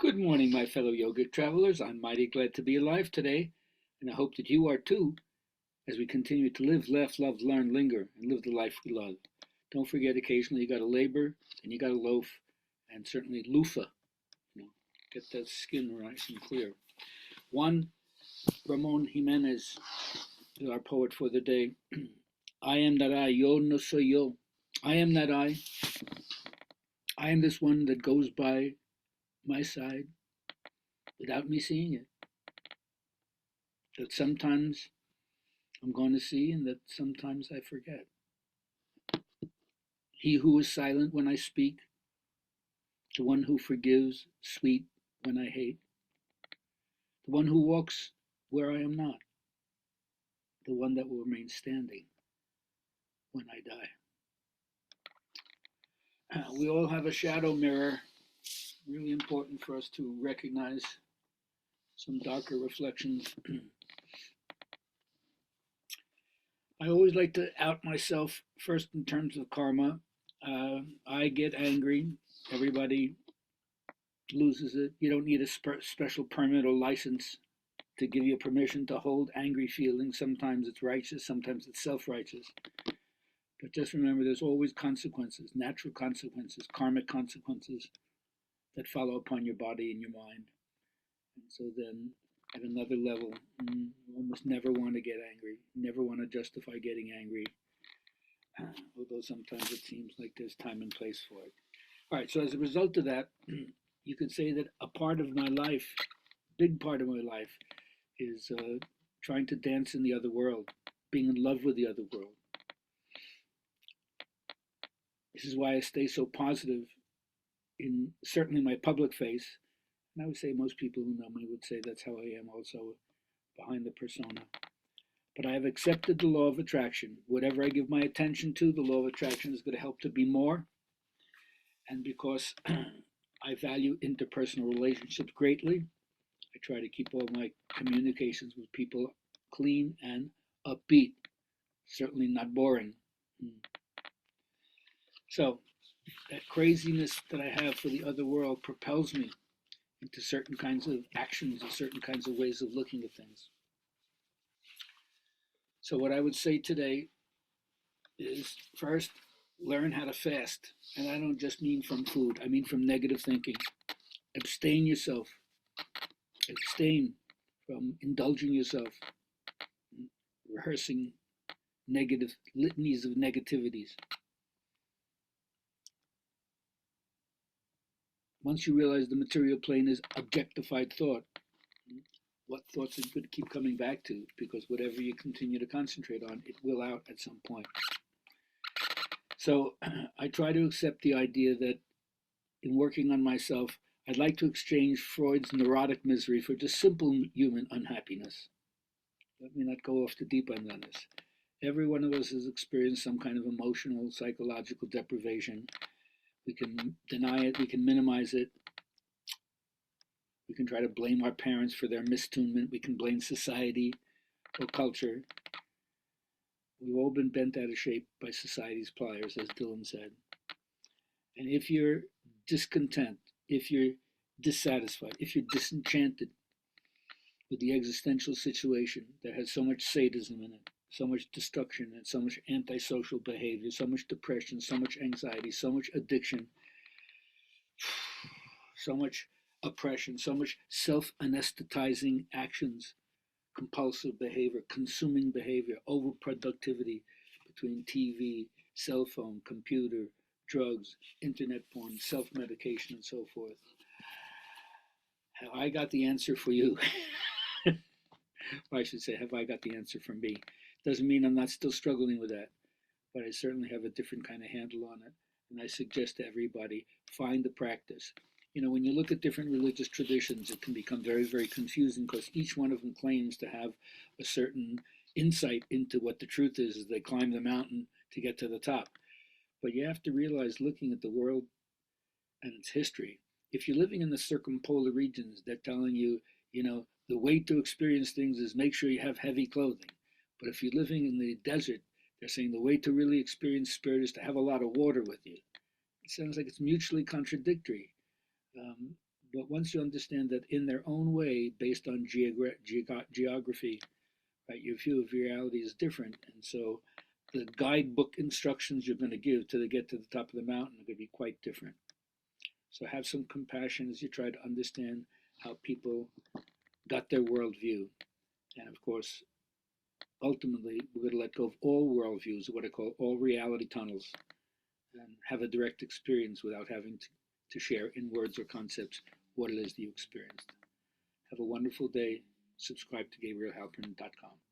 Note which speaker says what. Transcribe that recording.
Speaker 1: Good morning, my fellow yoga travelers. I'm mighty glad to be alive today, and I hope that you are too, as we continue to live, laugh, love, learn, linger, and live the life we love. Don't forget, occasionally you got to labor, and you got to loaf, and certainly loofah. You know, get that skin nice and clear. Juan Ramon Jimenez is our poet for the day. I am that I, yo no soy yo. I am that I. I am this one that goes by my side without me seeing it. That sometimes I'm going to see, and that sometimes I forget. He who is silent when I speak, the one who forgives, sweet when I hate, the one who walks where I am not, the one that will remain standing when I die. We all have a shadow mirror, really important for us to recognize some darker reflections. I always like to out myself first in terms of karma. I get angry. Everybody loses it. You don't need a special permit or license to give you permission to hold angry feelings. Sometimes it's righteous, sometimes it's self righteous. But just remember there's always consequences, natural consequences, karmic consequences that follow upon your body and your mind. And so then at another level, you almost never want to get angry, never want to justify getting angry, although sometimes it seems like there's time and place for it. All right, so as a result of that, you could say that a part of my life, big part of my life, is trying to dance in the other world, being in love with the other world. This is why I stay so positive in certainly my public face. And I would say most people who know me would say that's how I am also behind the persona. But I have accepted the law of attraction. Whatever I give my attention to, the law of attraction is going to help to be more. And because I value interpersonal relationships greatly, I try to keep all my communications with people clean and upbeat, certainly not boring. So that craziness that I have for the other world propels me into certain kinds of actions and certain kinds of ways of looking at things. So what I would say today is first, learn how to fast. And I don't just mean from food, I mean from negative thinking. Abstain yourself. Abstain from indulging yourself, rehearsing negative litanies of negativities. Once you realize the material plane is objectified thought, what thoughts are going to keep coming back to? Because whatever you continue to concentrate on, it will out at some point. So I try to accept the idea that in working on myself, I'd like to exchange Freud's neurotic misery for just simple human unhappiness. Let me not go off the deep end on this. Every one of us has experienced some kind of emotional, psychological deprivation. We can deny it, we can minimize it, we can try to blame our parents for their mistunement, we can blame society or culture. We've all been bent out of shape by society's pliers, as Dylan said. And if you're discontent, if you're dissatisfied, if you're disenchanted with the existential situation that has so much sadism in it, so much destruction and so much antisocial behavior, so much depression, so much anxiety, so much addiction, so much oppression, so much self-anesthetizing actions, compulsive behavior, consuming behavior, overproductivity between TV, cell phone, computer, drugs, internet porn, self-medication, and so forth. Have I got the answer for you? Or I should say, have I got the answer for me? Doesn't mean I'm not still struggling with that, but I certainly have a different kind of handle on it. And I suggest to everybody, find the practice. You know, when you look at different religious traditions, it can become very, very confusing because each one of them claims to have a certain insight into what the truth is as they climb the mountain to get to the top. But you have to realize, looking at the world and its history, if you're living in the circumpolar regions, they're telling you, you know, the way to experience things is make sure you have heavy clothing. But if you're living in the desert, they're saying the way to really experience spirit is to have a lot of water with you. It sounds like it's mutually contradictory. But once you understand that in their own way, based on geography, right, your view of reality is different. And so the guidebook instructions you're going to give to get to the top of the mountain are going to be quite different. So have some compassion as you try to understand how people got their worldview. And of course, ultimately, we're going to let go of all worldviews, what I call all reality tunnels, and have a direct experience without having to share in words or concepts what it is that you experienced. Have a wonderful day. Subscribe to GabrielHalpern.com.